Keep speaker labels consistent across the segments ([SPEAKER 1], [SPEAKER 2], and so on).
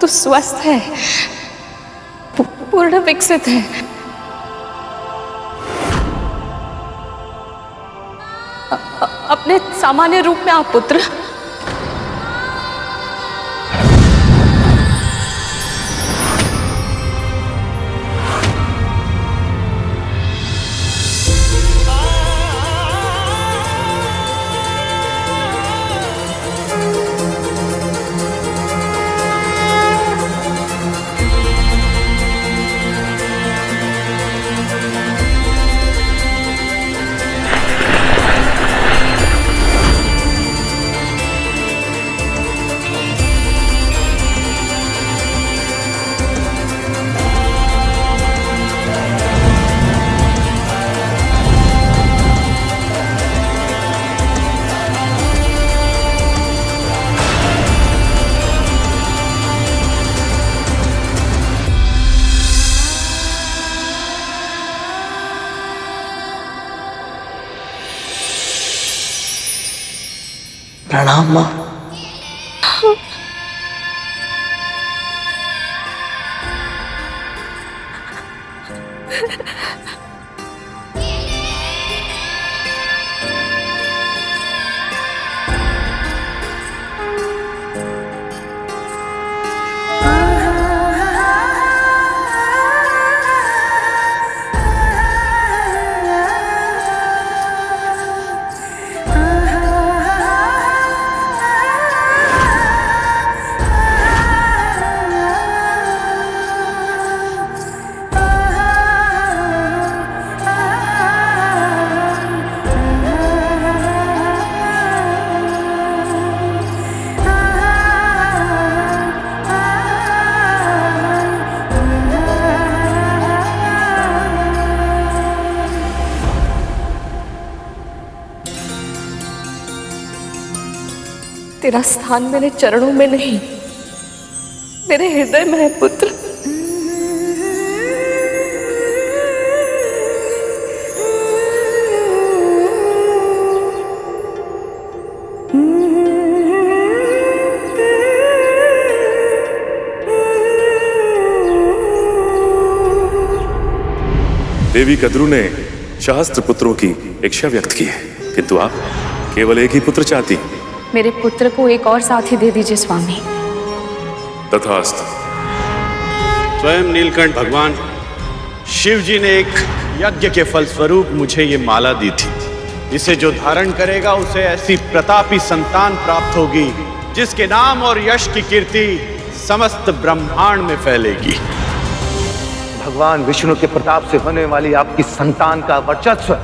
[SPEAKER 1] तू स्वस्थ है, पूर्ण विकसित है। अपने सामान्य रूप में आप पुत्र।
[SPEAKER 2] प्रणाम माँ।
[SPEAKER 1] तेरा स्थान मेरे चरणों में नहीं, मेरे हृदय में है पुत्र।
[SPEAKER 3] देवी कद्रू ने सहस्त्र पुत्रों की इच्छा व्यक्त की है, किंतु आप केवल एक ही पुत्र चाहती।
[SPEAKER 1] मेरे पुत्र को एक और साथी दे दीजिए स्वामी।
[SPEAKER 3] तथास्तु।
[SPEAKER 4] स्वयं नीलकंठ भगवान शिव जी ने एक यज्ञ के फलस्वरूप मुझे ये माला दी थी। इसे जो धारण करेगा उसे ऐसी प्रतापी संतान प्राप्त होगी जिसके नाम और यश की कीर्ति समस्त ब्रह्मांड में फैलेगी।
[SPEAKER 2] भगवान विष्णु के प्रताप से होने वाली आपकी संतान का वर्चस्व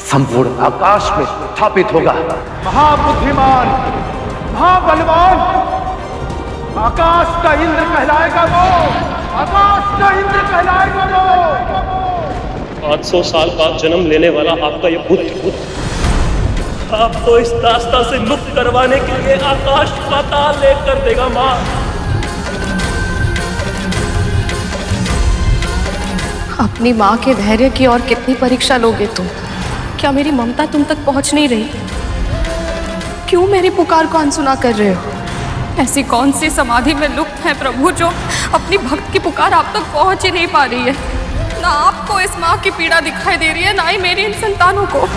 [SPEAKER 2] संपूर्ण आकाश में स्थापित होगा। महाबुद्धिमान, महाबलवान, आकाश का इंद्र कहलाएगा वो, आकाश का इंद्र कहलाएगा वो।
[SPEAKER 5] 500 साल बाद जन्म लेने वाला आपका ये पुत्र आपको इस दास्ता से मुक्त करवाने के लिए आकाश पाताल लेकर देगा मां।
[SPEAKER 1] अपनी माँ के धैर्य की और कितनी परीक्षा लोगे तुम? क्या मेरी ममता तुम तक पहुंच नहीं रही? क्यों मेरी पुकार को अनसुना कर रहे हो? ऐसी कौन सी समाधि में लुप्त है प्रभु जो अपनी भक्त की पुकार आप तक पहुंच ही नहीं पा रही है? ना आपको इस माँ की पीड़ा दिखाई दे रही है, ना ही मेरी इन संतानों को।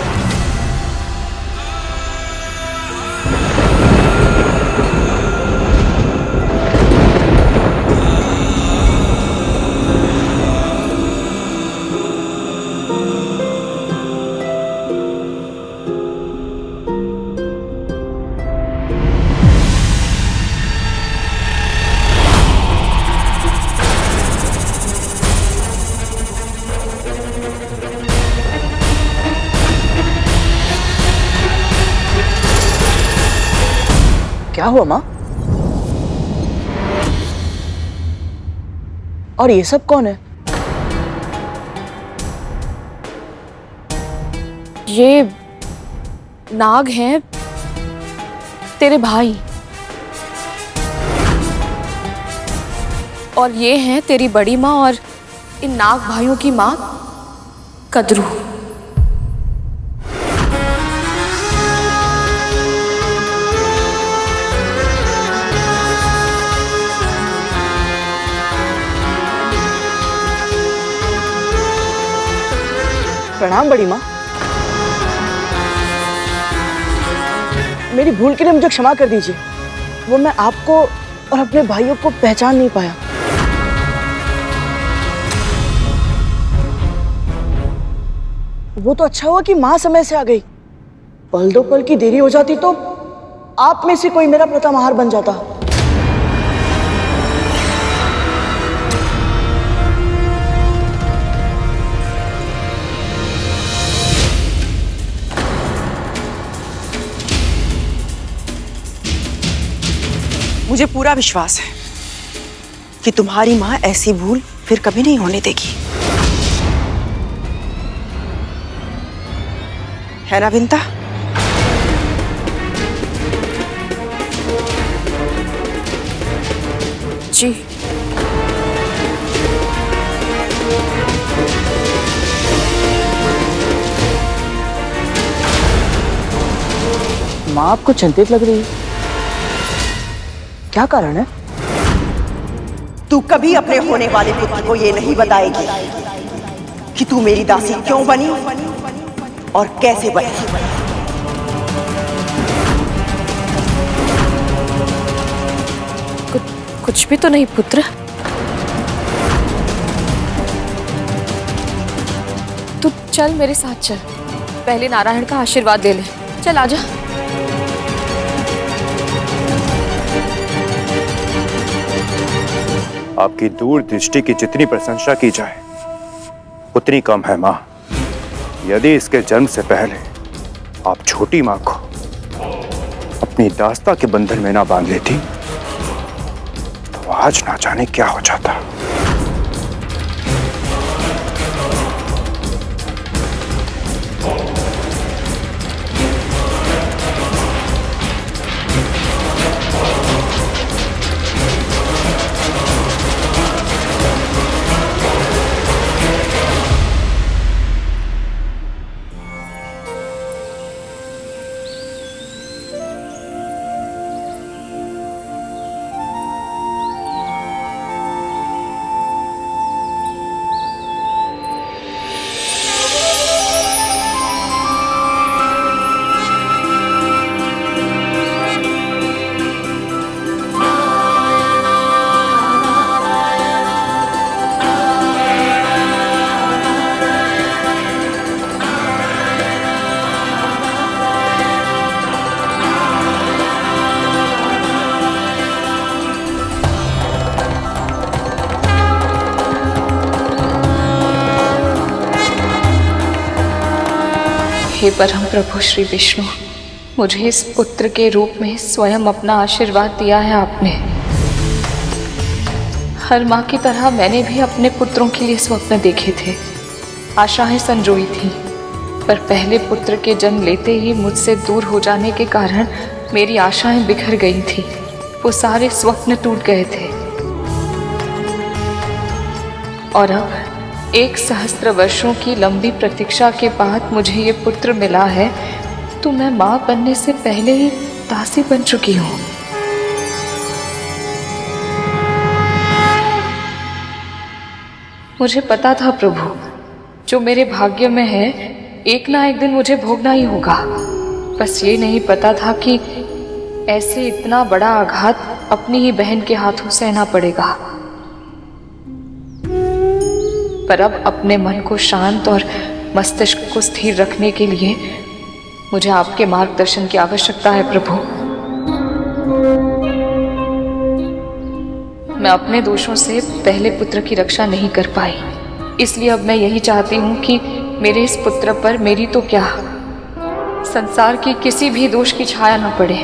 [SPEAKER 6] क्या हुआ माँ? और ये सब कौन है?
[SPEAKER 1] ये नाग हैं तेरे भाई, और ये हैं तेरी बड़ी माँ और इन नाग भाइयों की माँ कद्रू।
[SPEAKER 6] प्रणाम बड़ी माँ। मेरी भूल के लिए मुझे क्षमा कर दीजिए। वो मैं आपको और अपने भाइयों को पहचान नहीं पाया। वो तो अच्छा हुआ कि माँ समय से आ गई। पल दो पल की देरी हो जाती तो आप में से कोई मेरा प्रथम बन जाता।
[SPEAKER 7] मुझे पूरा विश्वास है कि तुम्हारी माँ ऐसी भूल फिर कभी नहीं होने देगी, है ना विंता?
[SPEAKER 1] जी।
[SPEAKER 6] माँ आपको चिंतित लग रही है, क्या कारण है?
[SPEAKER 7] तू कभी अपने होने वाले पुत्र को ये नहीं बताएगी कि तू मेरी दासी क्यों बनी और कैसे बनी।
[SPEAKER 1] कुछ भी तो नहीं पुत्र। तू चल मेरे साथ चल, पहले नारायण का आशीर्वाद ले ले। चल आजा।
[SPEAKER 8] आपकी दूरदृष्टि की जितनी प्रशंसा की जाए उतनी कम है मां। यदि इसके जन्म से पहले आप छोटी मां को अपनी दास्ता के बंधन में ना बांध लेती तो आज ना जाने क्या हो जाता।
[SPEAKER 1] हे परम प्रभु श्री विष्णु, मुझे इस पुत्र के रूप में स्वयं अपना आशीर्वाद दिया है आपने। हर माँ की तरह मैंने भी अपने पुत्रों के लिए स्वप्न देखे थे, आशाएं संजोई थी, पर पहले पुत्र के जन्म लेते ही मुझसे दूर हो जाने के कारण मेरी आशाएं बिखर गई थी। वो सारे स्वप्न टूट गए थे और अब 1,000 वर्षों की लंबी प्रतीक्षा के बाद मुझे ये पुत्र मिला है, तो मैं माँ बनने से पहले ही दासी बन चुकी हूँ। मुझे पता था प्रभु, जो मेरे भाग्य में है एक ना एक दिन मुझे भोगना ही होगा। बस ये नहीं पता था कि ऐसे इतना बड़ा आघात अपनी ही बहन के हाथों सहना पड़ेगा। पर अब अपने मन को शांत और मस्तिष्क को स्थिर रखने के लिए मुझे आपके मार्गदर्शन की आवश्यकता है प्रभु। मैं अपने दोषों से पहले पुत्र की रक्षा नहीं कर पाई, इसलिए अब मैं यही चाहती हूँ कि मेरे इस पुत्र पर मेरी तो क्या, संसार की किसी भी दोष की छाया न पड़े।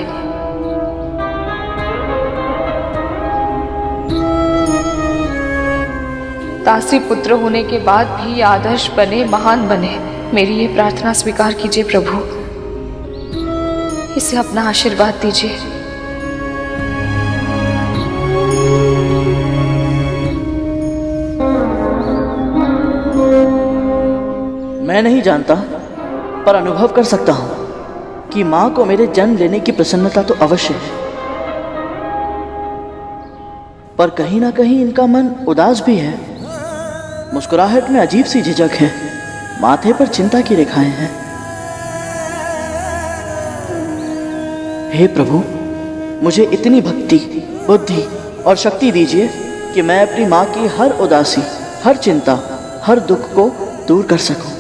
[SPEAKER 1] दासी पुत्र होने के बाद भी आदर्श बने, महान बने, मेरी ये प्रार्थना स्वीकार कीजिए प्रभु। इसे अपना आशीर्वाद दीजिए।
[SPEAKER 6] मैं नहीं जानता, पर अनुभव कर सकता हूं कि मां को मेरे जन्म लेने की प्रसन्नता तो अवश्य है, पर कहीं ना कहीं इनका मन उदास भी है। मुस्कुराहट में अजीब सी झिझक है। माथे पर चिंता की रेखाएं हैं। हे प्रभु, मुझे इतनी भक्ति, बुद्धि और शक्ति दीजिए कि मैं अपनी माँ की हर उदासी, हर चिंता, हर दुख को दूर कर सकूं।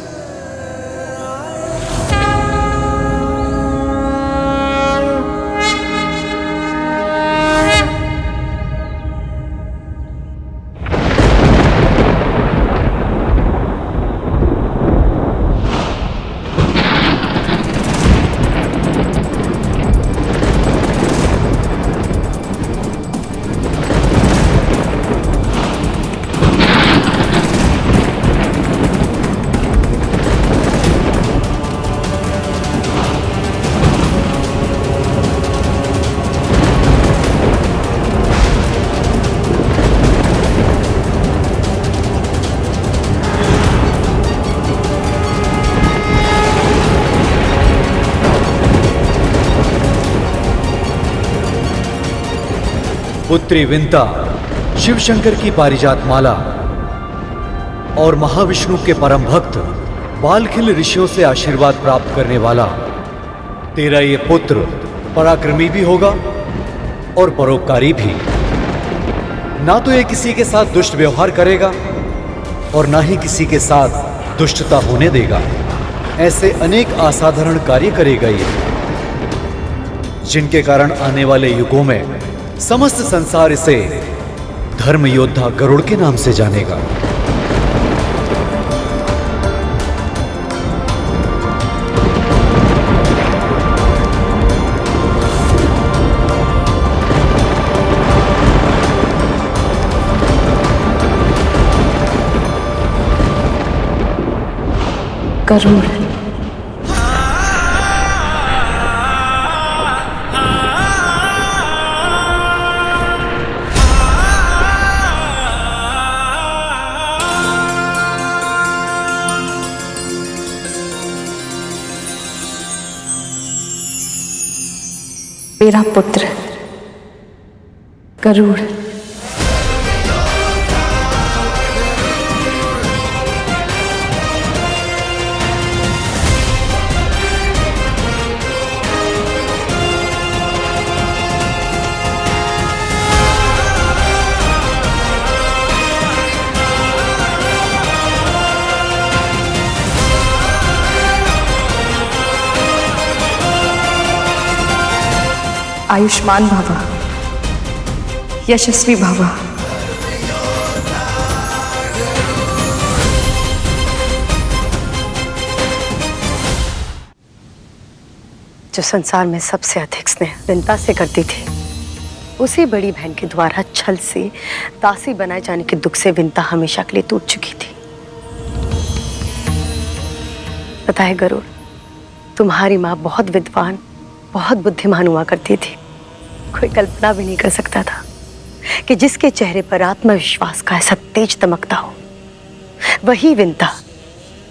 [SPEAKER 9] पुत्री विंता, शिव शंकर की पारिजात माला और महाविष्णु के परम भक्त बालखिल ऋषियों से आशीर्वाद प्राप्त करने वाला तेरा ये पुत्र पराक्रमी भी होगा और परोपकारी भी। ना तो ये किसी के साथ दुष्ट व्यवहार करेगा और ना ही किसी के साथ दुष्टता होने देगा। ऐसे अनेक असाधारण कार्य करेगा ये, जिनके कारण आने वाले युगों में समस्त संसार इसे धर्म योद्धा गरुड़ के नाम से जानेगा।
[SPEAKER 1] गरुड़, मेरा पुत्र गरुड़। आयुष्मान भव, यशस्वी भव।
[SPEAKER 7] जो संसार में सबसे अधिक स्नेह विंता से करती थी, उसी बड़ी बहन के द्वारा छल से दासी बनाए जाने के दुख से विंता हमेशा के लिए टूट चुकी थी। पता है गरुड़, तुम्हारी माँ बहुत विद्वान, बहुत बुद्धिमान हुआ करती थी। कोई कल्पना भी नहीं कर सकता था कि जिसके चेहरे पर आत्मविश्वास का ऐसा तेज दमकता हो, वही विंता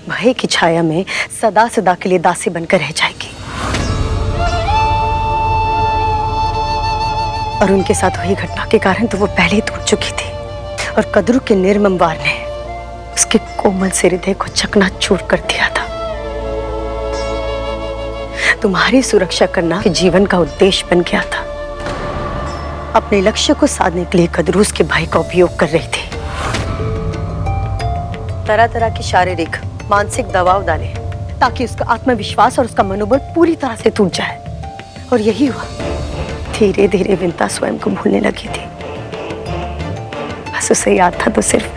[SPEAKER 7] भय की छाया में सदा सदा के लिए दासी बनकर रह जाएगी। और उनके साथ हुई घटना के कारण तो वो पहले ही टूट चुकी थी, और कद्रू के निर्मम वार ने उसके कोमल से हृदय को चकनाचूर कर दिया था। तुम्हारी सुरक्षा करना जीवन का उद्देश्य बन गया था। अपने लक्ष्य को साधने के लिए कद्रू उसके भाई का उपयोग कर रही थी। तरह तरह की शारीरिक मानसिक दबाव डाले ताकि उसका आत्मविश्वास और उसका मनोबल पूरी तरह से टूट जाए। और यही हुआ। धीरे धीरे विंता स्वयं को भूलने लगी थी। बस उसे याद था तो सिर्फ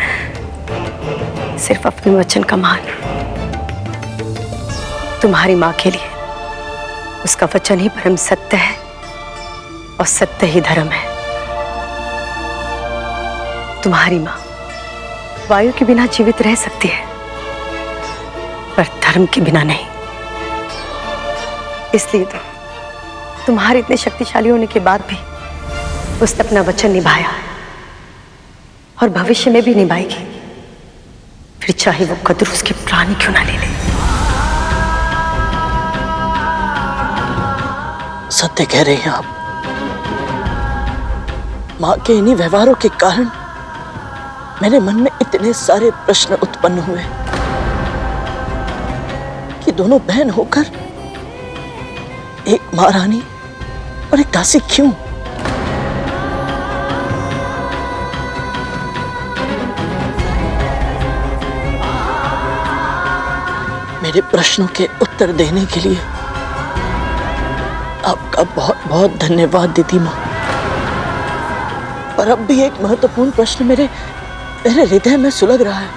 [SPEAKER 7] अपने वचन का मान। तुम्हारी माँ के लिए उसका वचन ही परम सत्य है और सत्य ही धर्म है। तुम्हारी माँ वायु के बिना जीवित रह सकती है, पर धर्म के बिना नहीं। इसलिए तो तुम्हारे इतने शक्तिशाली होने के बाद भी उसने अपना वचन निभाया और भविष्य में भी निभाएगी, फिर चाहे वो कद्रू उसके प्राण क्यों ना ले ले।
[SPEAKER 6] सत्य कह रहे हैं आप। माँ के इन्हीं व्यवहारों के कारण मेरे मन में इतने सारे प्रश्न उत्पन्न हुए। कि दोनों बहन होकर एक महारानी और एक दासी क्यों? मेरे प्रश्नों के उत्तर देने के लिए आपका बहुत बहुत धन्यवाद दीदी माँ। पर अब भी एक महत्वपूर्ण प्रश्न मेरे हृदय में सुलग रहा है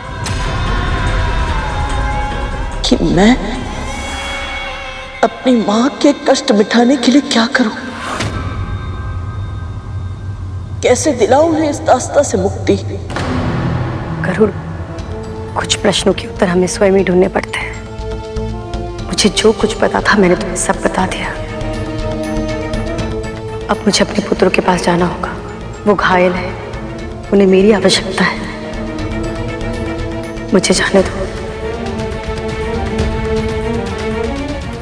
[SPEAKER 6] कि मैं अपनी माँ के कष्ट मिटाने के लिए क्या करूं? कैसे दिलाऊं उन्हें इस दास्ता से मुक्ति?
[SPEAKER 7] गरुड़, कुछ प्रश्नों के उत्तर हमें स्वयं ही ढूंढने पड़ते हैं। मुझे जो कुछ पता था मैंने तुम्हें सब बता दिया। अब मुझे अपने पुत्रों के पास जाना होगा। वो घायल है, उन्हें मेरी आवश्यकता है। मुझे जाने दो।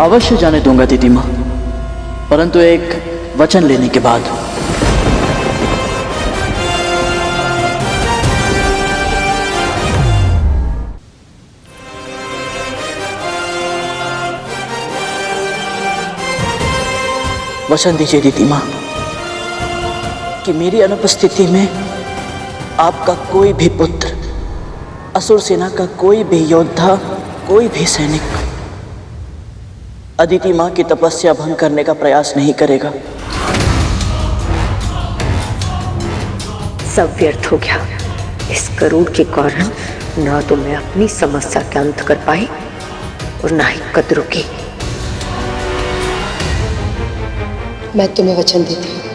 [SPEAKER 6] अवश्य जाने दूंगा दीदी माँ, परंतु एक वचन लेने के बाद। वचन दीजिए दीदी माँ कि मेरी अनुपस्थिति में आपका कोई भी पुत्र, असुर सेना का कोई भी योद्धा, कोई भी सैनिक अदिति माँ की तपस्या भंग करने का प्रयास नहीं करेगा।
[SPEAKER 7] सब व्यर्थ हो गया। इस गरुड़ के कारण ना तो मैं अपनी समस्या का अंत कर पाई और ना ही कद्रों की। मैं तुम्हें वचन देती हूँ।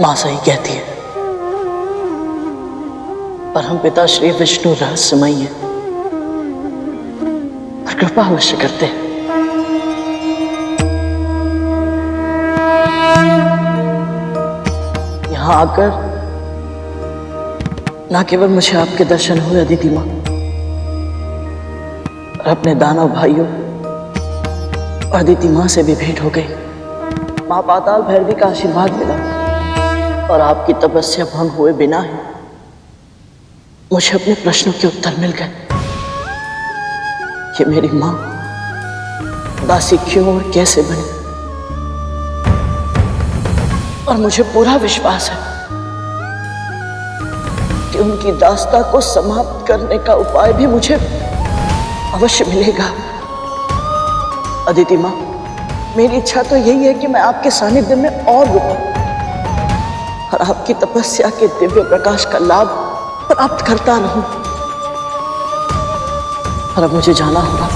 [SPEAKER 6] माँ सही कहती है, परम पिता श्री विष्णु रहस्यमय है और कृपा अवश्य करते हैं। यहां आकर ना केवल मुझे आपके दर्शन हुए अदिति माँ, और अपने दानव भाइयों और अदिति माँ से भी भेंट हो गई। माँ पाताल भैरवी का आशीर्वाद मिला और आपकी तपस्या भंग हुए बिना ही मुझे अपने प्रश्नों के उत्तर मिल गए कि मेरी मां दासी क्यों और कैसे बनी। और मुझे पूरा विश्वास है कि उनकी दास्ता को समाप्त करने का उपाय भी मुझे अवश्य मिलेगा। अदिति मां, मेरी इच्छा तो यही है कि मैं आपके सानिध्य में और रुकूं और आपकी तपस्या के दिव्य प्रकाश का लाभ प्राप्त करता रहूं। और अब मुझे जाना होगा।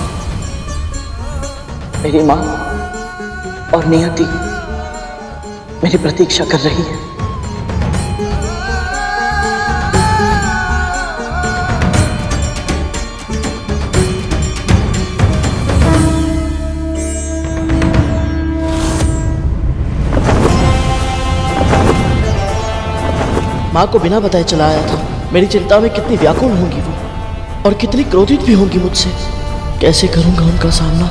[SPEAKER 6] मेरी मां और नियति मेरी प्रतीक्षा कर रही है। माँ को बिना बताए चला आया था। मेरी चिंता में कितनी व्याकुल होंगी वो और कितनी क्रोधित भी होंगी मुझसे। कैसे करूंगा उनका सामना?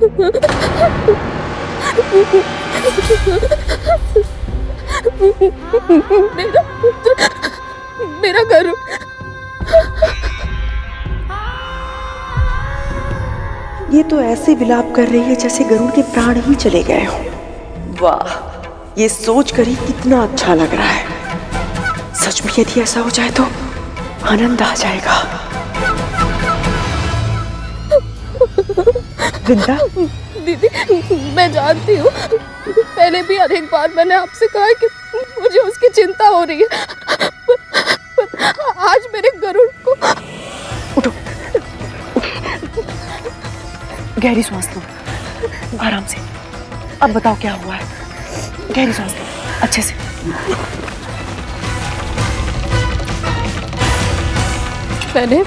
[SPEAKER 1] मेरा पुत्र, मेरा गरुड़।
[SPEAKER 10] ये तो ऐसे विलाप कर रही है जैसे गरुड़ के प्राण ही चले गए हों। वाह, ये सोच कर ही कितना अच्छा लग रहा है। सच में यदि ऐसा हो जाए तो आनंद आ जाएगा। विंदा,
[SPEAKER 1] दीदी, मैं जानती हूँ, पहले भी अनेक बार मैंने आपसे कहा है कि मुझे उसकी चिंता हो रही है, पर आज मेरे गरुड़ को।
[SPEAKER 10] उठो, गहरी सांस लो, आराम से। अब बताओ क्या हुआ है। गहरी सांस लो, अच्छे से।
[SPEAKER 1] मैंने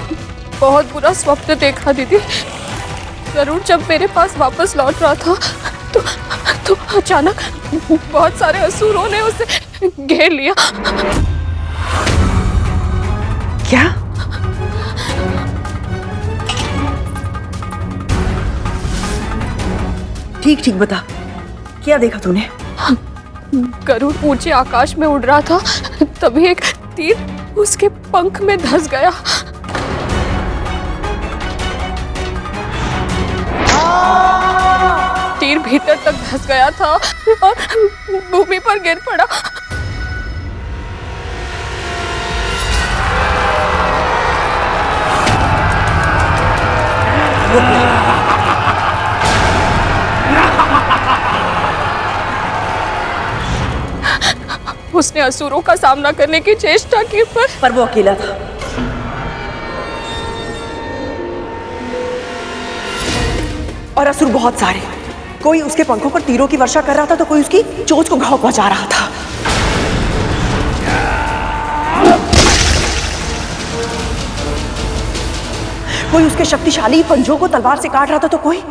[SPEAKER 1] बहुत बुरा स्वप्न देखा दीदी। गरुड़ जब मेरे पास वापस लौट रहा था तो अचानक बहुत सारे असुरों ने उसे घेर लिया।
[SPEAKER 10] क्या? ठीक ठीक बता, क्या देखा तूने?
[SPEAKER 1] गरुड़ ऊंचे आकाश में उड़ रहा था, तभी एक तीर उसके पंख में धंस गया। तीर भीतर तक धंस गया था और भूमि पर गिर पड़ा। उसने असुरों का सामना करने की चेष्टा की, पर
[SPEAKER 10] वो अकेला था। और असुर बहुत सारे। कोई उसके पंखों पर तीरों की वर्षा कर रहा था तो कोई उसकी चोंच को घाव पहुंचा रहा था। कोई उसके शक्तिशाली पंजों को तलवार से काट रहा था तो कोई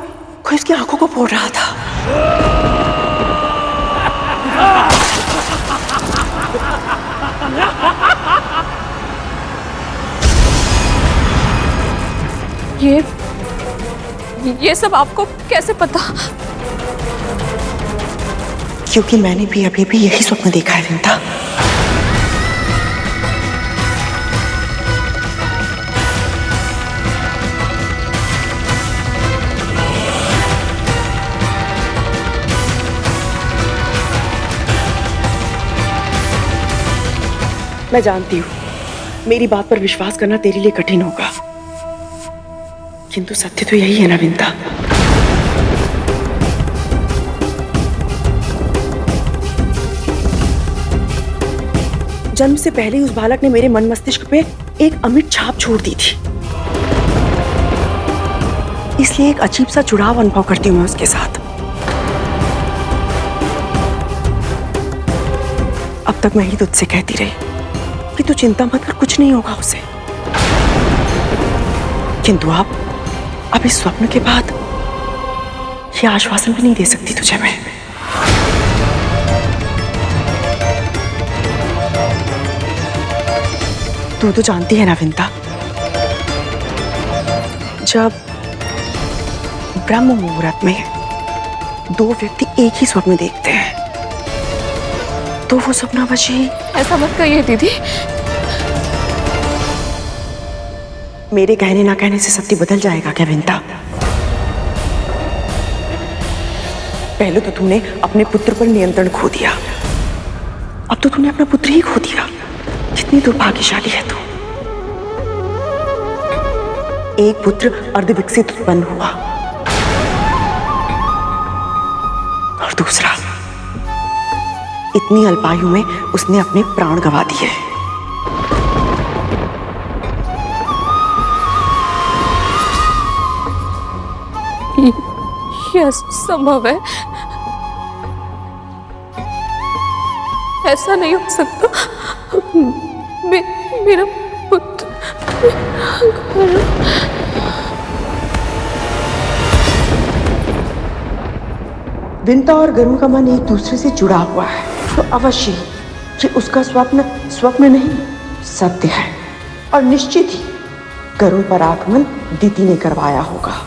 [SPEAKER 10] उसकी आंखों को फोड़ रहा था।
[SPEAKER 1] ये सब आपको कैसे पता?
[SPEAKER 10] क्योंकि मैंने भी अभी भी यही स्वप्न देखा है विंता। मैं जानती हूँ मेरी बात पर विश्वास करना तेरे लिए कठिन होगा, किंतु सत्य तो यही है ना विंता। जन्म से पहले ही उस बालक ने मेरे मन मस्तिष्क पे एक अमिट छाप छोड़ दी थी, इसलिए एक अजीब सा जुड़ाव अनुभव करती हूँ मैं उसके साथ। अब तक मैं ही तुझसे कहती रही कि तू चिंता मत कर, कुछ नहीं होगा उसे, किंतु अब इस स्वप्न के बाद ये आश्वासन भी नहीं दे सकती तुझे मैं। तू तो जानती है ना विंता, जब ब्रह्म मुहूर्त में दो व्यक्ति एक ही स्वप्न देखते हैं तो वो सपनावशी।
[SPEAKER 1] ऐसा मत कहिए दीदी।
[SPEAKER 10] मेरे कहने ना कहने से सत्य बदल जाएगा क्या विंता? पहले तो तूने अपने पुत्र पर नियंत्रण खो दिया, अब तो तूने अपना पुत्र ही खो दिया। कितनी दुर्भाग्यशाली है तू। एक पुत्र अर्धविकसित उत्पन्न हुआ और दूसरा इतनी अल्पायु में उसने अपने प्राण गंवा दिए।
[SPEAKER 1] यह संभव है? ऐसा नहीं हो सकता। मेरा पुत्र
[SPEAKER 10] विंता और गरुड़ का मन एक दूसरे से जुड़ा हुआ है, तो अवश्य कि उसका स्वप्न नहीं सत्य है। और निश्चित ही गरुड़ पर आक्रमण दीति ने करवाया होगा।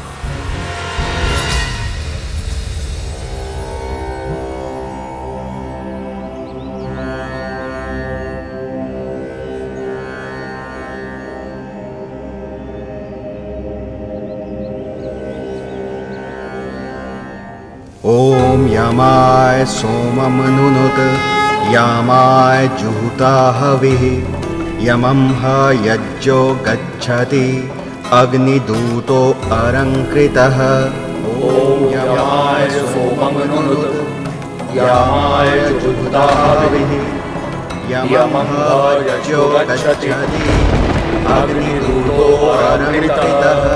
[SPEAKER 11] ॐ यमाय सोममनुनुत यामाय जुहुता हविः यमं ह यज्ञो गच्छति अग्निदूतो अलङ्कृतः ॐ यमाय सोममनुनुत यामाय जुहुता हविः यमं ह यज्ञो गच्छति अग्निदूतो अलङ्कृतः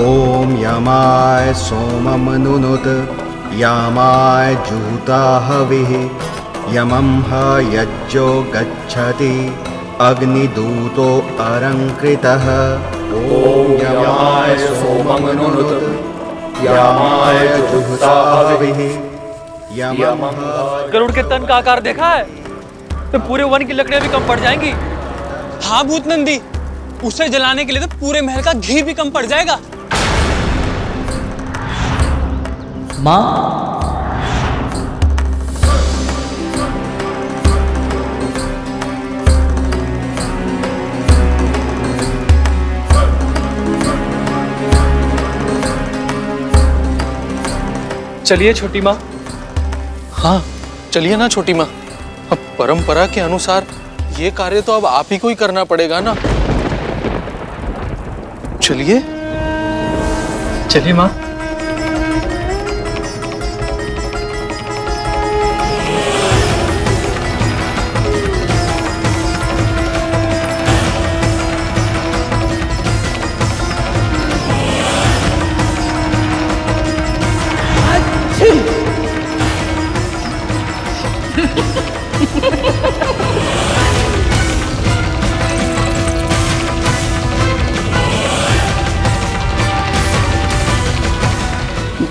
[SPEAKER 11] ॐ यमाय सोममनुनुत यामाय जुहुता हविः यमं ह यज्ञो गच्छति अग्निदूतो अलङ्कृतः ॐ यमाय सोममनुनुत यामाय जुहुता हविः यमं ह।
[SPEAKER 12] गरुड़ के तन का आकार देखा है? तो पूरे वन की लकड़ियां भी कम पड़ जाएंगी।
[SPEAKER 13] हाँ भूत नंदी, उसे जलाने के लिए तो पूरे महल का घी भी कम पड़ जाएगा।
[SPEAKER 12] माँ,
[SPEAKER 13] चलिए छोटी माँ। हाँ चलिए ना छोटी माँ, अब परंपरा के अनुसार ये कार्य तो अब आप ही को ही करना पड़ेगा ना। चलिए
[SPEAKER 12] चलिए माँ।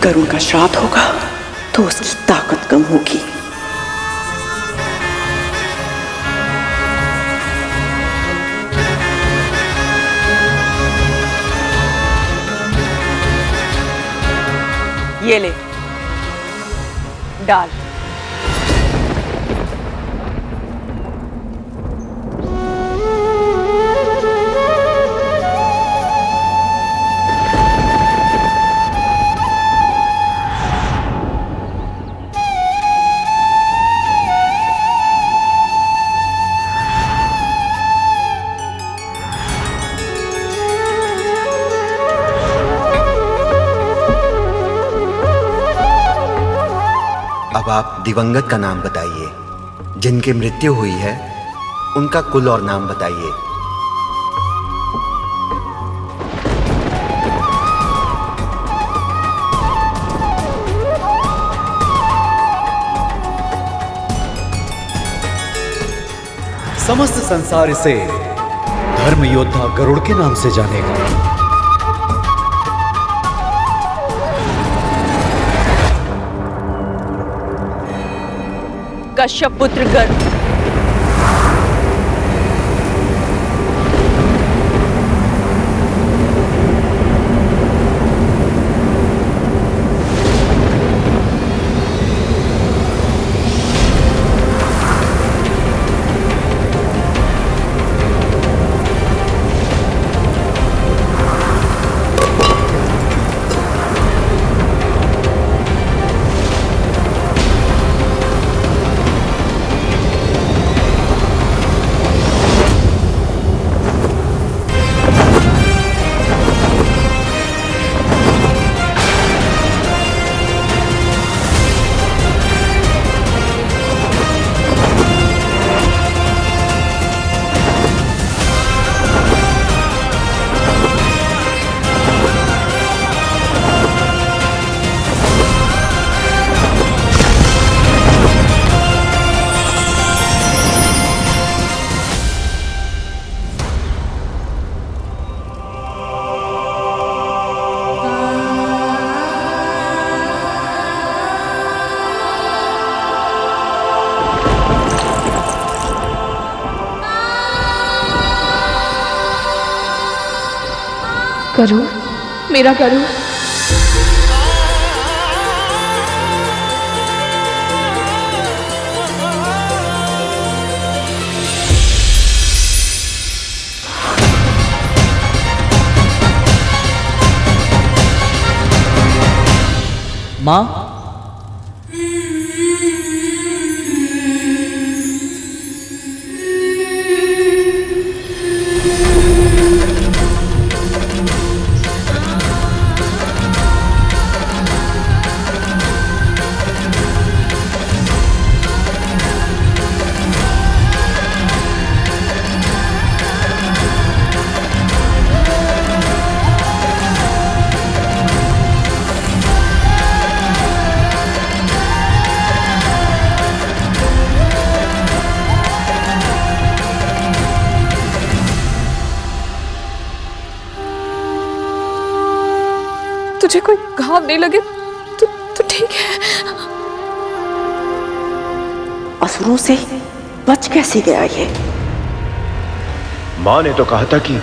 [SPEAKER 10] गरुड़ का श्राद्ध होगा तो उसकी ताकत कम होगी।
[SPEAKER 14] ये ले, डाल।
[SPEAKER 11] अब आप दिवंगत का नाम बताइए। जिनकी मृत्यु हुई है उनका कुल और नाम बताइए।
[SPEAKER 9] समस्त संसार इसे धर्म योद्धा गरुड़ के नाम से जानेगा।
[SPEAKER 14] कश्यप पुत्र गरुड़,
[SPEAKER 1] गरुड़, मेरा गरुड़।
[SPEAKER 12] माँ,
[SPEAKER 1] तुझे कोई घाव नहीं लगे तो ठीक है।
[SPEAKER 10] असुरों से बच कैसे गया ये?
[SPEAKER 8] माँ ने तो कहा था कि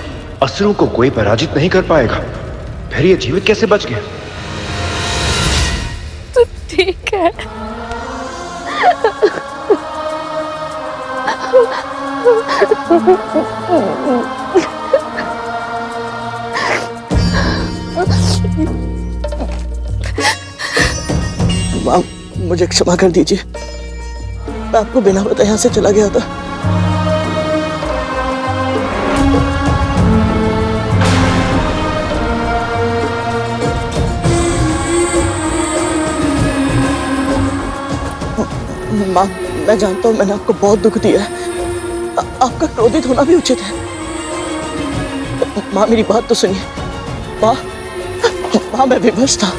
[SPEAKER 8] असुरों को कोई पराजित नहीं कर पाएगा, फिर ये जीवित कैसे बच गया?
[SPEAKER 1] तो ठीक है।
[SPEAKER 6] माँ, मुझे क्षमा कर दीजिए, मैं आपको बिना बताए यहाँ से चला गया था। माँ, मैं जानता हूँ मैंने आपको बहुत दुख दिया है, आपका क्रोधित होना भी उचित है। माँ मेरी बात तो सुनिए। माँ, मैं विवश था।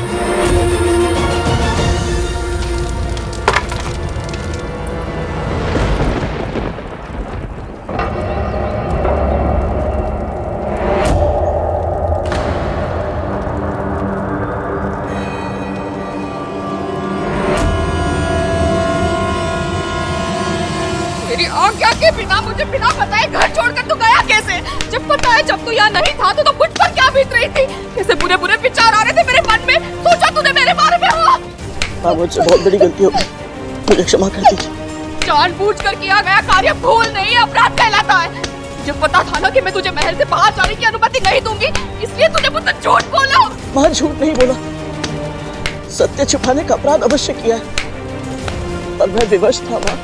[SPEAKER 1] मेरी आज्ञा के बिना, मुझे बिना बताए घर छोड़कर तू गया कैसे? जब पता है जब तू यहाँ नहीं था तो मुझ पर क्या बीत रही थी? कैसे बुरे बुरे विचार आ रहे थे मेरे मन में? सोचा तूने मेरे बारे में हो?
[SPEAKER 6] हाँ, मुझसे बहुत बड़ी गलती हो गई, मुझे क्षमा कर दीजिए।
[SPEAKER 1] जानबूझकर किया गया कार्य भूल नहीं अपराध कहलाता है। जब पता था ना कि मैं तुझे महल से बाहर जाने की अनुमति नहीं दूंगी, इसलिए तूने मुझसे झूठ बोला।
[SPEAKER 6] माँ, झूठ नहीं बोला, सत्य छुपाने का अपराध अवश्य किया है, पर मैं विवश था। माँ,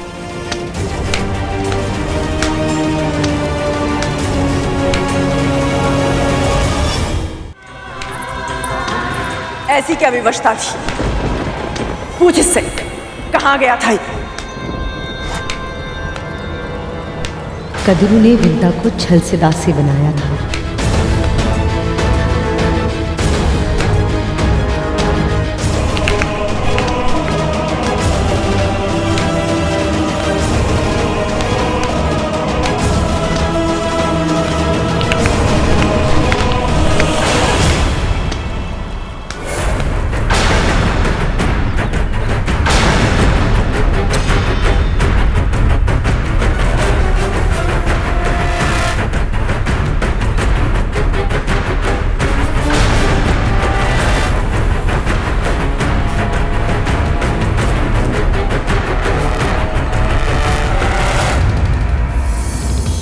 [SPEAKER 10] ऐसी क्या विवशता थी? पूछ इससे, कहाँ गया था?
[SPEAKER 7] कद्रू ने विंता को छल से दासी बनाया था।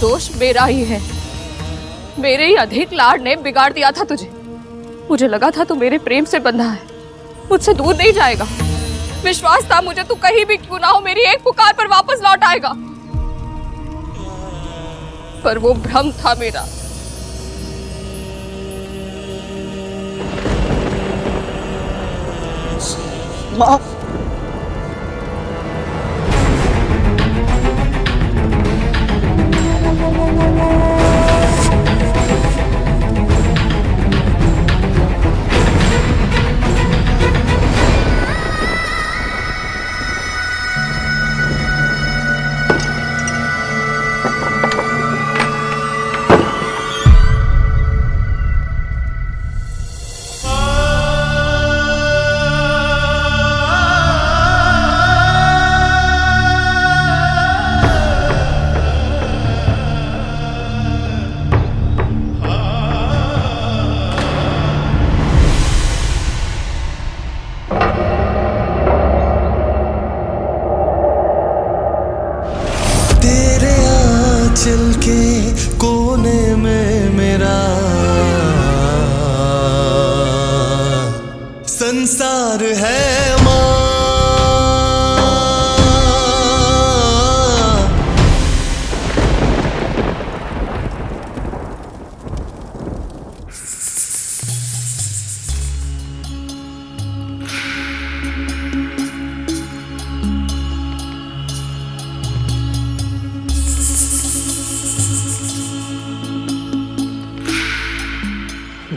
[SPEAKER 1] दोष मेरा ही है। मेरे ही अधिक लाड ने बिगाड़ दिया था तुझे। मुझे लगा था तू मेरे प्रेम से बंधा है, मुझसे दूर नहीं जाएगा। विश्वास था मुझे तू कहीं भी क्यों ना हो मेरी एक पुकार पर वापस लौट आएगा, पर वो भ्रम था मेरा।
[SPEAKER 6] माँ,
[SPEAKER 14] आंचल के कोने में मेरा संसार है माँ।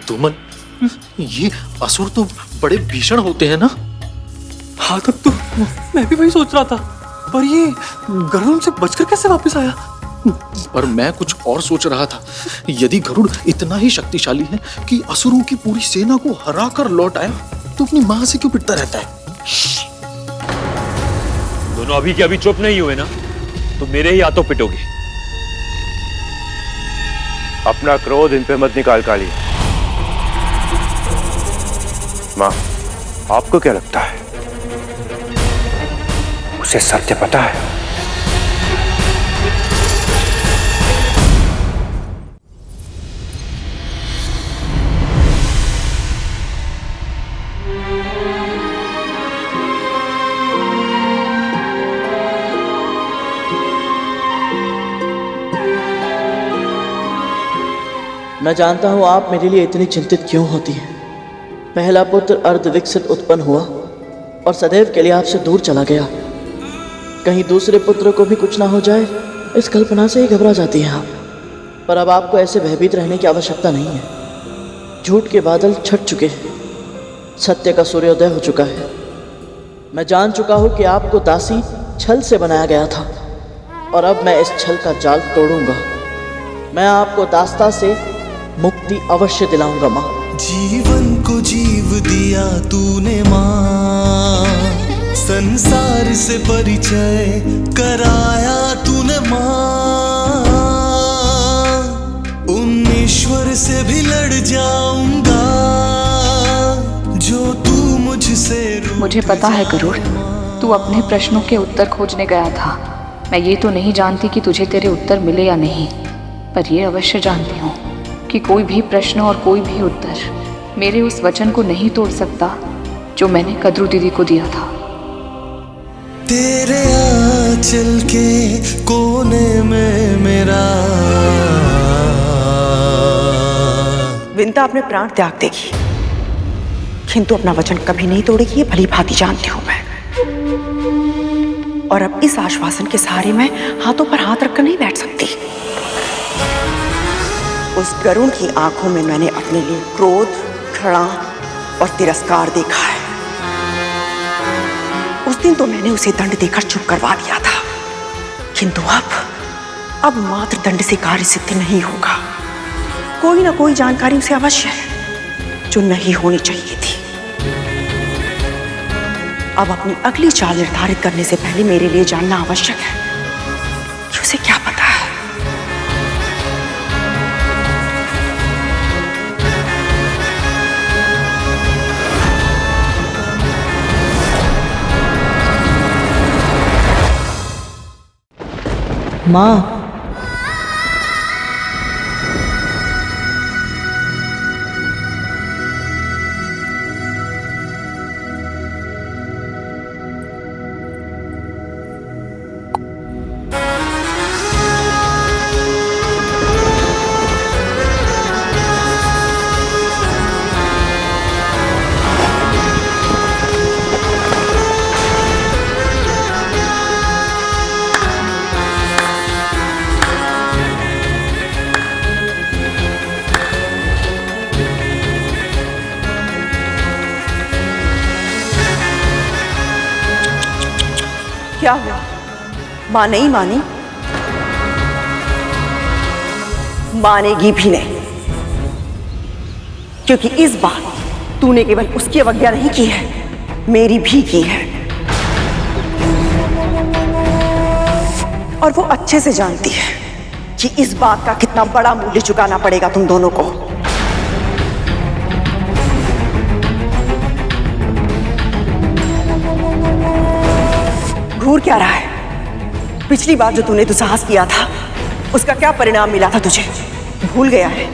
[SPEAKER 13] दुमन, ये असुर तो बड़े भीषण होते हैं ना? हाँ, तब तो मैं भी वही सोच रहा था, पर ये गरुड़ से बचकर कैसे वापस आया? पर मैं कुछ और सोच रहा था। यदि गरुड़ इतना ही शक्तिशाली है कि असुरों की पूरी सेना को हरा कर लौट आया, तो अपनी मां से क्यों पिटता रहता है?
[SPEAKER 5] दोनों अभी के अभी चुप नहीं हुए ना, तो मेरे ही हाथों पिटोगे।
[SPEAKER 8] अपना क्रोध इन पे मत निकाल काली। मां, आपको क्या लगता है उसे सत्य पता है?
[SPEAKER 6] मैं जानता हूं आप मेरे लिए इतनी चिंतित क्यों होती हैं। पहला पुत्र अर्धविकसित उत्पन्न हुआ और सदैव के लिए आपसे दूर चला गया। कहीं दूसरे पुत्र को भी कुछ ना हो जाए, इस कल्पना से ही घबरा जाती हैं आप। पर अब आपको ऐसे भयभीत रहने की आवश्यकता नहीं है। झूठ के बादल छट चुके हैं, सत्य का सूर्योदय हो चुका है। मैं जान चुका हूं कि आपको दासी छल से बनाया गया था, और अब मैं इस छल का जाल तोड़ूंगा। मैं आपको दास्ता से मुक्ति अवश्य दिलाऊंगा माँ।
[SPEAKER 14] जीवन को जीव दिया तूने माँ, संसार से परिचय कराया तूने माँ। उन ईश्वर से भी लड़ जाऊंगा जो तू मुझसे।
[SPEAKER 1] मुझे पता है गरुड़, तू अपने प्रश्नों के उत्तर खोजने गया था। मैं ये तो नहीं जानती कि तुझे तेरे उत्तर मिले या नहीं, पर ये अवश्य जानती हूँ कि कोई भी प्रश्न और कोई भी उत्तर मेरे उस वचन को नहीं तोड़ सकता जो मैंने कद्रू दीदी को दिया था।
[SPEAKER 14] तेरे आंचल के कोने में मेरा।
[SPEAKER 10] विंता अपने प्राण त्याग देगी, किंतु अपना वचन कभी नहीं तोड़ेगी, ये भली भांति जानती हूं मैं। और अब इस आश्वासन के सहारे मैं हाथों पर हाथ रखकर नहीं बैठ सकती। उस गरुड़ की आंखों में मैंने अपने लिए क्रोध, घृणा और तिरस्कार देखा है। उस दिन तो मैंने उसे दंड देकर चुप करवा दिया था, किंतु अब मात्र दंड से कार्य सिद्ध नहीं होगा। कोई ना कोई जानकारी उसे अवश्य है जो नहीं होनी चाहिए थी। अब अपनी अगली चाल निर्धारित करने से पहले मेरे लिए जानना आवश्यक है कि उसे क्या पता है।
[SPEAKER 6] माँ,
[SPEAKER 10] क्या हुआ? मां नहीं मानी? मानेगी भी नहीं, क्योंकि इस बार तूने केवल उसकी अवज्ञा नहीं की है, मेरी भी की है। और वो अच्छे से जानती है कि इस बात का कितना बड़ा मूल्य चुकाना पड़ेगा तुम दोनों को। घूर क्या रहा है? पिछली बार जो तूने दुस्साहस किया था, उसका क्या परिणाम मिला था तुझे? भूल गया है?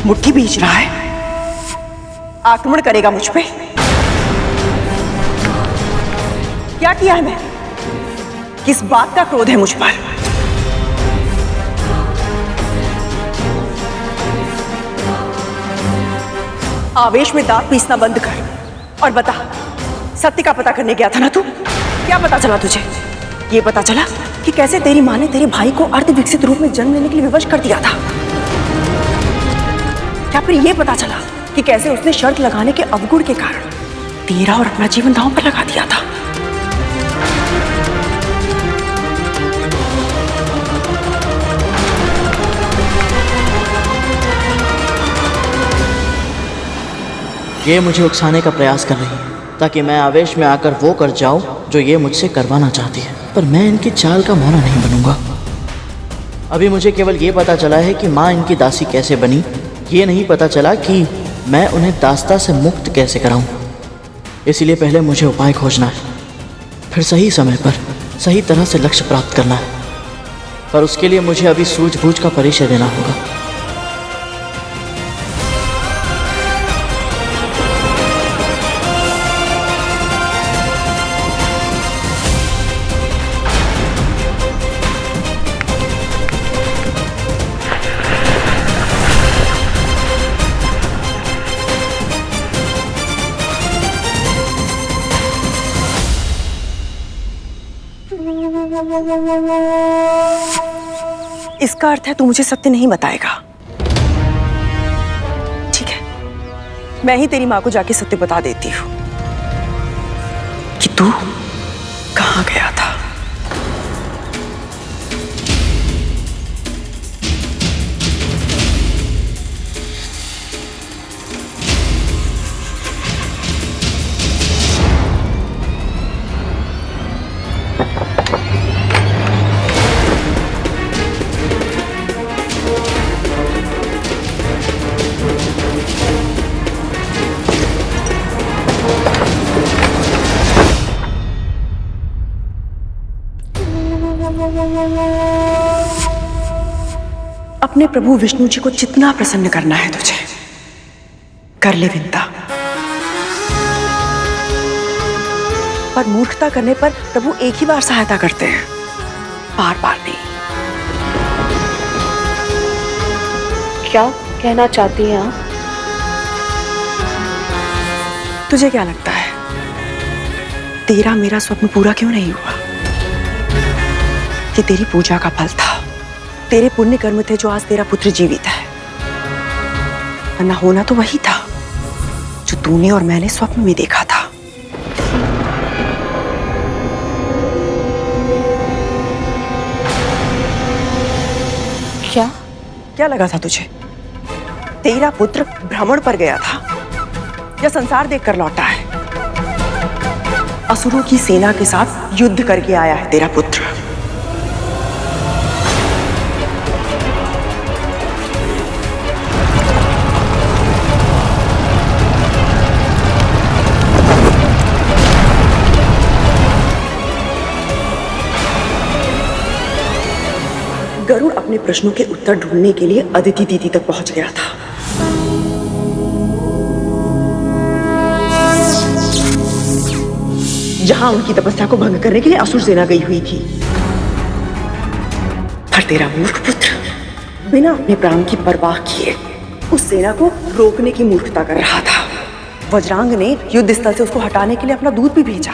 [SPEAKER 10] मुट्ठी बीच रहा है, आक्रमण करेगा मुझ पे। क्या किया है मैं? किस बात का क्रोध है मुझ पर? आवेश में दांत पीसना बंद कर और बता, सत्य का पता करने गया था ना तू? क्या पता चला तुझे? ये पता चला कि कैसे तेरी माँ ने तेरे भाई को अर्ध विकसित रूप में जन्म लेने के लिए विवश कर दिया था। क्या फिर ये पता चला कि कैसे उसने शर्त लगाने के अवगुण के कारण तेरा और अपना जीवन दांव पर लगा दिया था?
[SPEAKER 6] ये मुझे उकसाने का प्रयास कर रही है ताकि मैं आवेश में आकर वो कर जाऊं जो ये मुझसे करवाना चाहती है, पर मैं इनकी चाल का मौना नहीं बनूंगा। अभी मुझे केवल ये पता चला है कि माँ इनकी दासी कैसे बनी, ये नहीं पता चला कि मैं उन्हें दास्ता से मुक्त कैसे कराऊं। इसीलिए पहले मुझे उपाय खोजना है, फिर सही समय पर सही तरह से लक्ष्य प्राप्त करना है, पर उसके लिए मुझे अभी सूझबूझ का परिचय देना होगा।
[SPEAKER 10] इसका अर्थ है तू मुझे सत्य नहीं बताएगा। ठीक है, मैं ही तेरी माँ को जाके सत्य बता देती हूँ कि तू कहाँ गया था। अपने प्रभु विष्णु जी को जितना प्रसन्न करना है तुझे कर ले विंता, पर मूर्खता करने पर प्रभु एक ही बार सहायता करते हैं, बार बार नहीं।
[SPEAKER 1] क्या कहना चाहती हैं आप?
[SPEAKER 10] तुझे क्या लगता है तेरा मेरा स्वप्न पूरा क्यों नहीं हुआ? ये तेरी पूजा का फल था, तेरे पुण्य कर्म थे जो आज तेरा पुत्र जीवित है, वरना होना तो वही था जो तूने और मैंने स्वप्न में देखा था। क्या लगा था तुझे? तेरा पुत्र भ्रमण पर गया था या संसार देखकर लौटा है? असुरों की सेना के साथ युद्ध करके आया है तेरा पुत्र। गरुड़ अपने प्रश्नों के उत्तर ढूंढने के लिए अदिति दीदी तक पहुंच गया था। जहां उनकी तपस्या को भंग करने के लिए असुर सेना गई हुई थी, पर तेरा मूर्ख पुत्र बिना अपने प्राण की परवाह किए उस सेना को रोकने की मूर्खता कर रहा था। वज्रांग ने युद्ध स्थल से उसको हटाने के लिए अपना दूत भी भेजा।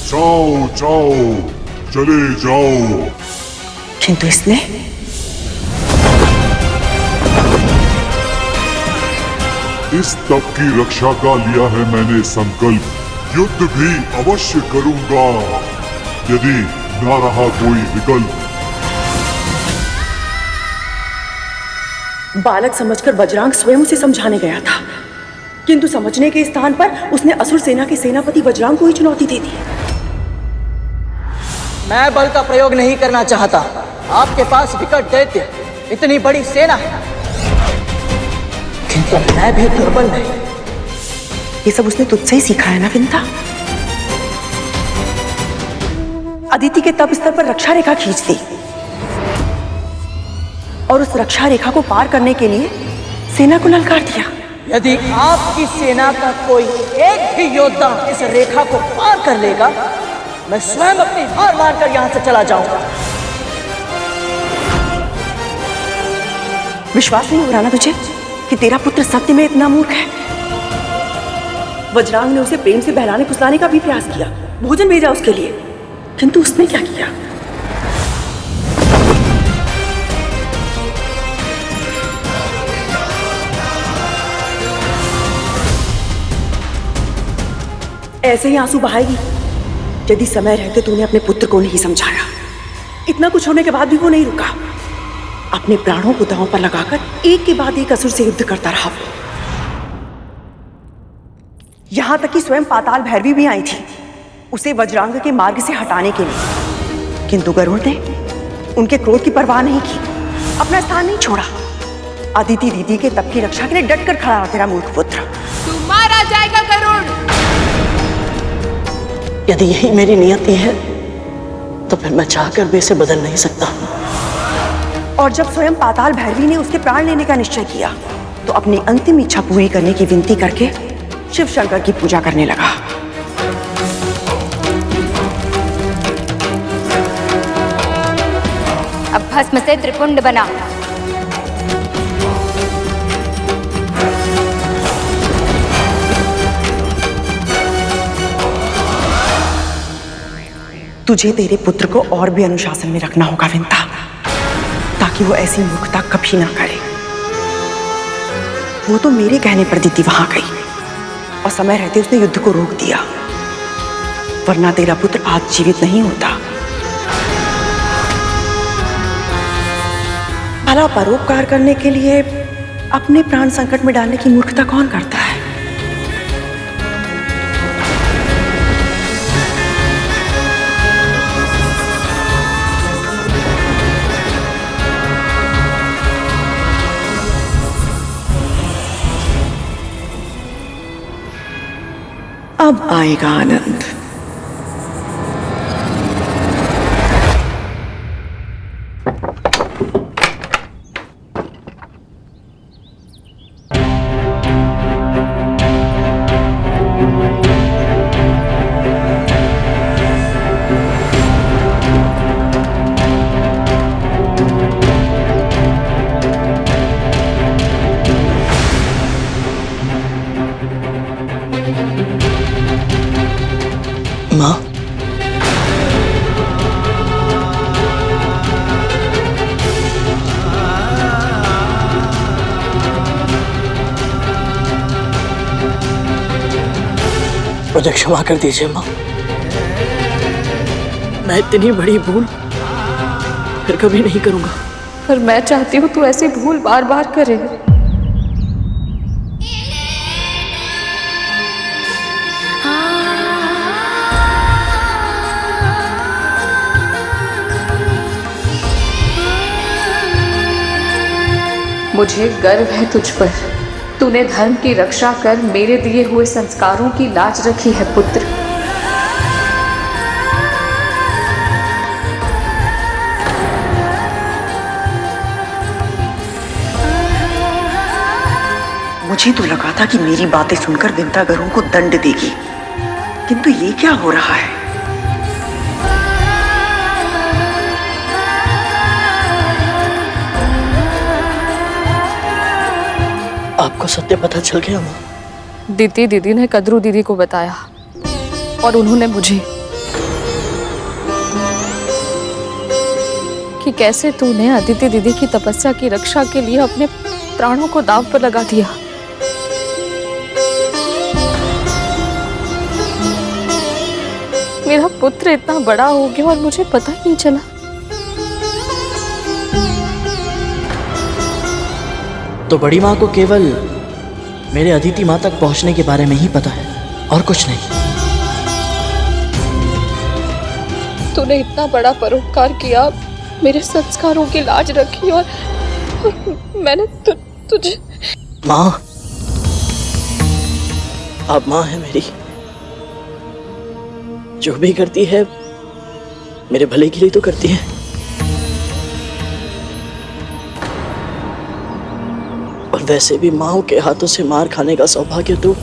[SPEAKER 15] जाओ जाओ, चले जाओ।
[SPEAKER 10] किंतु इसने
[SPEAKER 15] इस तप की रक्षा का लिया है मैंने संकल्प, युद्ध भी अवश्य करूंगा यदि ना रहा कोई विकल्प।
[SPEAKER 10] बालक समझकर वज्रांग स्वयं से समझाने गया था, किंतु समझने के स्थान पर उसने असुर सेना के सेनापति वज्रांग को ही चुनौती दे दी।
[SPEAKER 6] मैं बल का प्रयोग नहीं करना चाहता। आपके पास विकट दैत्य, इतनी बड़ी सेना है, किंतु मैं भी दुर्बल नहीं।
[SPEAKER 10] ये सब उसने तुझसे ही सीखा है ना विंता? अदिति के तप स्तर पर रक्षा रेखा खींच दी और उस रक्षा रेखा को पार करने के लिए सेना को ललकार दिया।
[SPEAKER 6] यदि आपकी सेना का कोई एक भी योद्धा इस रेखा को पार कर लेगा, मैं स्वयं अपनी हार मारकर यहां से चला जाऊंगा।
[SPEAKER 10] विश्वास नहीं हो रहा ना तुझे कि तेरा पुत्र सत्य में इतना मूर्ख है? वज्रांग ने उसे प्रेम से बहलाने फुसलाने का भी प्रयास किया, भोजन भेजा उसके लिए, किंतु उसने क्या किया? ऐसे ही आंसू बहाएगी यदि समय रहते तूने अपने पुत्र को नहीं समझाया। इतना कुछ होने के बाद भी वो नहीं रुका, अपने प्राणों को दांव पर लगाकर एक के बाद एक असुर से युद्ध करता रहा। यहां तक कि स्वयं पाताल भैरवी भी आई थी उसे वज्रांग के मार्ग से हटाने के लिए, किंतु गरुड़ ने उनके क्रोध की परवाह नहीं की, अपना स्थान नहीं छोड़ा। अदिति दीदी के तप की रक्षा के लिए डटकर खड़ा रहा तेरा मूर्ख पुत्र।
[SPEAKER 1] तू मारा जाएगा गरुड़।
[SPEAKER 6] यदि यही मेरी नियति है तो फिर मैं चाहकर भी इसे बदल नहीं सकता।
[SPEAKER 10] और जब स्वयं पाताल भैरवी ने उसके प्राण लेने का निश्चय किया तो अपनी अंतिम इच्छा पूरी करने की विनती करके शिव शंकर की पूजा करने लगा।
[SPEAKER 16] अब भस्म से त्रिपुंड बना।
[SPEAKER 10] तुझे तेरे पुत्र को और भी अनुशासन में रखना होगा विंता, ताकि वो ऐसी मूर्खता कभी ना करे। वो तो मेरे कहने पर दीदी वहां गई और समय रहते उसने युद्ध को रोक दिया, वरना तेरा पुत्र आज जीवित नहीं होता। भला परोपकार करने के लिए अपने प्राण संकट में डालने की मूर्खता कौन करता है? अब आएगा आनंद।
[SPEAKER 6] माँ, मुझे क्षमा कर दीजिए माँ। मैं इतनी बड़ी भूल फिर कभी नहीं करूंगा।
[SPEAKER 1] पर मैं चाहती हूँ तू ऐसी भूल बार बार करे। मुझे गर्व है तुझ पर। तूने धर्म की रक्षा कर मेरे दिए हुए संस्कारों की लाज रखी है पुत्र।
[SPEAKER 10] मुझे तो लगा था कि मेरी बातें सुनकर विंता गरुड़ को दंड देगी, किंतु ये क्या हो रहा है?
[SPEAKER 6] आपको सत्य पता चल गया माँ?
[SPEAKER 1] दीदी दीदी ने कद्रू दीदी को बताया और उन्होंने मुझे कि कैसे तूने अदिति दीदी की तपस्या की रक्षा के लिए अपने प्राणों को दांव पर लगा दिया। मेरा पुत्र इतना बड़ा हो गया और मुझे पता ही नहीं चला।
[SPEAKER 6] तो बड़ी माँ को केवल मेरे अदिति माँ तक पहुँचने के बारे में ही पता है और कुछ नहीं।
[SPEAKER 1] तूने इतना बड़ा परोपकार किया, मेरे संस्कारों की लाज रखी और मैंने तुझे।
[SPEAKER 6] माँ, आप माँ है मेरी। जो भी करती है मेरे भले के लिए तो करती है। और वैसे भी माँ के हाथों से मार खाने का सौभाग्य तो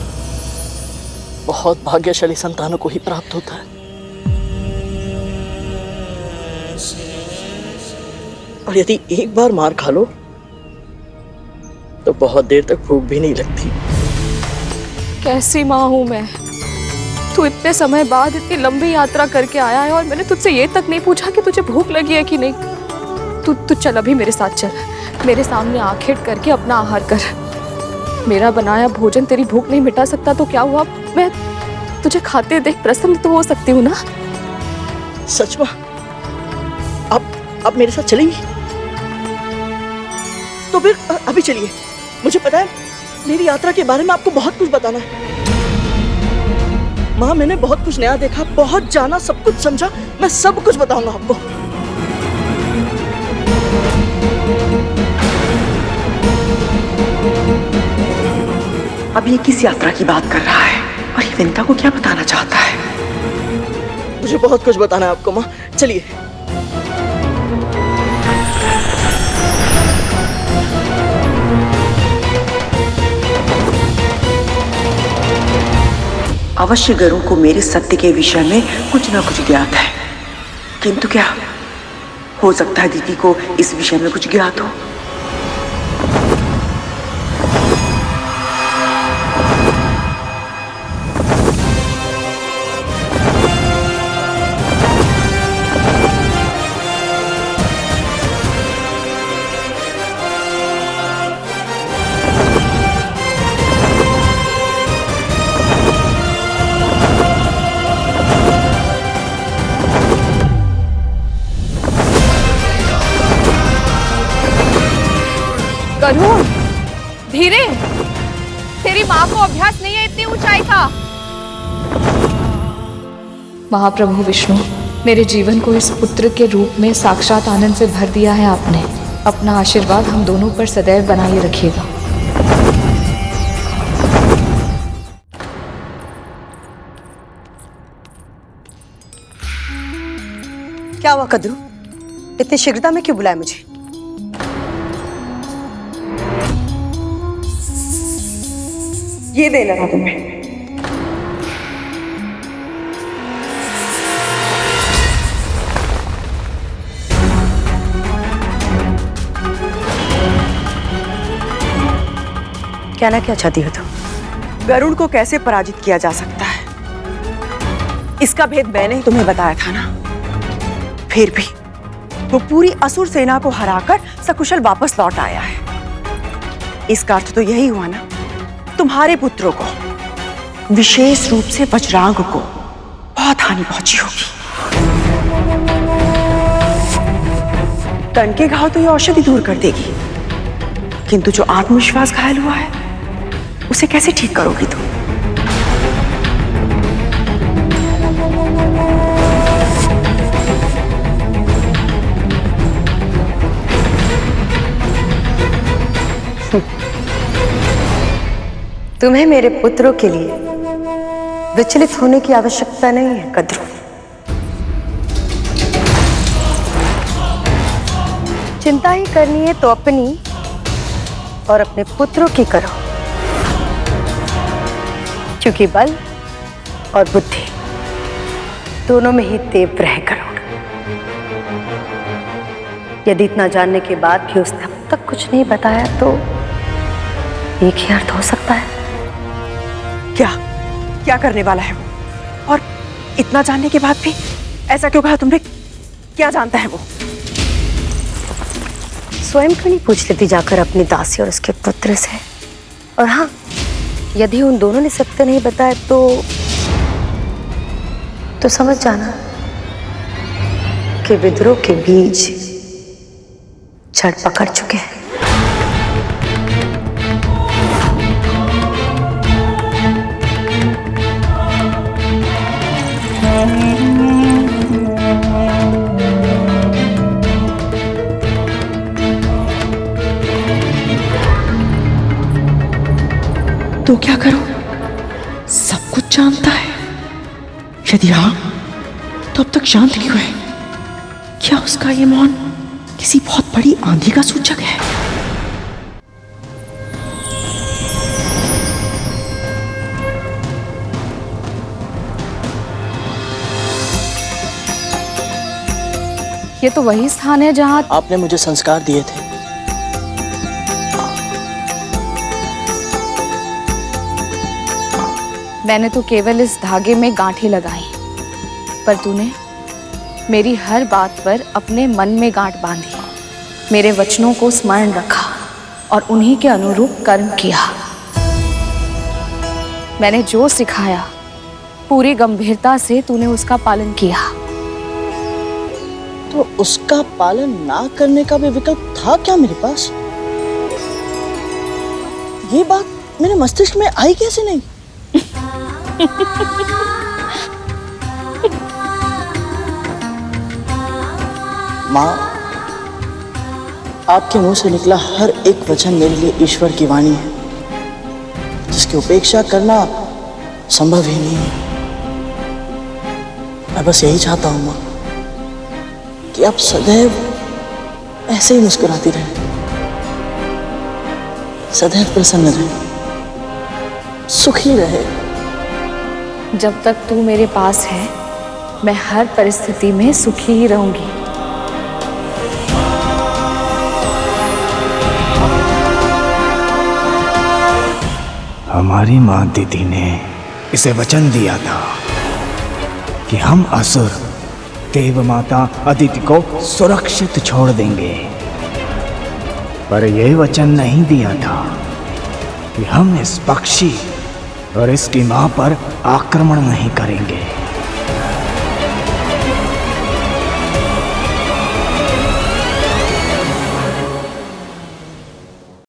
[SPEAKER 6] बहुत भाग्यशाली संतानों को ही प्राप्त होता है। और यदि एक बार मार खा लो तो बहुत देर तक भूख भी नहीं लगती।
[SPEAKER 1] कैसी माँ हूँ मैं। तू इतने समय बाद इतनी लंबी यात्रा करके आया है और मैंने तुझसे ये तक नहीं पूछा कि तुझे भूख लगी है कि नहीं। तू चल, अभी मेरे साथ चल। मेरे सामने आंखें करके अपना आहार कर। मेरा बनाया भोजन तेरी भूख नहीं मिटा सकता तो क्या हुआ, मैं तुझे खाते देख प्रसन्न तो हो सकती हूँ ना।
[SPEAKER 6] सच में आप मेरे साथ चलेंगी? तो फिर अभी चलिए। मुझे पता है मेरी यात्रा के बारे में आपको बहुत कुछ बताना है। माँ, मैंने बहुत कुछ नया देखा, बहुत जाना, सब कुछ समझा। मैं सब कुछ बताऊंगा आपको। अब ये किस यात्रा की बात कर रहा है और ये विंता को क्या बताना चाहता है? मुझे बहुत कुछ बताना है आपको माँ, चलिए। अवश्य गरुड़ को मेरे सत्य के विषय में कुछ ना कुछ ज्ञात है, किंतु क्या हो सकता है दीदी को इस विषय में कुछ ज्ञात हो।
[SPEAKER 1] गरुड़, धीरे। तेरी माँ को अभ्यास नहीं है इतनी ऊंचाई का। महाप्रभु विष्णु, मेरे जीवन को इस पुत्र के रूप में साक्षात आनंद से भर दिया है आपने। अपना आशीर्वाद हम दोनों पर सदैव बनाए रखिएगा।
[SPEAKER 7] क्या हुआ कद्रू? इतनी शीघ्रता में क्यों बुलाया मुझे?
[SPEAKER 10] ये देना था तुम्हें।
[SPEAKER 7] कहना क्या चाहती हो तुम?
[SPEAKER 10] गरुड़ को कैसे पराजित किया जा सकता है, इसका भेद मैंने ही तुम्हें बताया था ना। फिर भी वो पूरी असुर सेना को हराकर सकुशल वापस लौट आया है। इसका अर्थ तो यही हुआ ना, तुम्हारे पुत्रों को, विशेष रूप से वज्रांग को बहुत हानि पहुंची होगी। तन के घाव तो ये औषधि दूर कर देगी, किंतु जो आत्मविश्वास घायल हुआ है उसे कैसे ठीक करोगी तुम?
[SPEAKER 7] तुम्हें मेरे पुत्रों के लिए विचलित होने की आवश्यकता नहीं है कद्रू। चिंता ही करनी है तो अपनी और अपने पुत्रों की करो, क्योंकि बल और बुद्धि दोनों में ही तीव्र है गरुड़। यदि इतना जानने के बाद भी उसने अब तक कुछ नहीं बताया तो एक ही अर्थ हो सकता है।
[SPEAKER 10] क्या करने वाला है वो? और इतना जानने के बाद भी ऐसा क्यों कहा तुमने? क्या जानता है वो?
[SPEAKER 7] स्वयं क्यों नहीं पूछ लेती जाकर अपनी दासी और उसके पुत्र से? और हाँ, यदि उन दोनों ने सत्य नहीं बताया तो समझ जाना कि विद्रोह के बीज जड़ पकड़ चुके हैं।
[SPEAKER 10] तो क्या करूं? सब कुछ जानता है। यदि हाँ, तो अब तक शांत क्यों है? क्या उसका ये मौन किसी बहुत बड़ी आंधी का सूचक है?
[SPEAKER 1] ये तो वही स्थान है जहाँ
[SPEAKER 6] आपने मुझे संस्कार दिए थे।
[SPEAKER 1] मैंने तो केवल इस धागे में गांठें लगाई, पर तूने मेरी हर बात पर अपने मन में गांठ बांधी, मेरे वचनों को स्मरण रखा और उन्हीं के अनुरूप कर्म किया। मैंने जो सिखाया पूरी गंभीरता से तूने उसका पालन किया।
[SPEAKER 6] तो उसका पालन ना करने का भी विकल्प था क्या मेरे पास? ये बात मेरे मस्तिष्क में आई कैसे नहीं? माँ, आपके मुंह से निकला हर एक वचन मेरे लिए ईश्वर की वाणी है, जिसकी उपेक्षा करना संभव ही नहीं है। मैं बस यही चाहता हूं माँ कि आप सदैव ऐसे ही मुस्कुराती रहें, सदैव प्रसन्न रहें, सुखी रहे।
[SPEAKER 1] जब तक तू मेरे पास है मैं हर परिस्थिति में सुखी ही रहूंगी।
[SPEAKER 17] हमारी माँ दीदी ने इसे वचन दिया था कि हम असुर देव माता अदिति को सुरक्षित छोड़ देंगे, पर यह वचन नहीं दिया था कि हम इस पक्षी और इसकी मां पर आक्रमण नहीं करेंगे।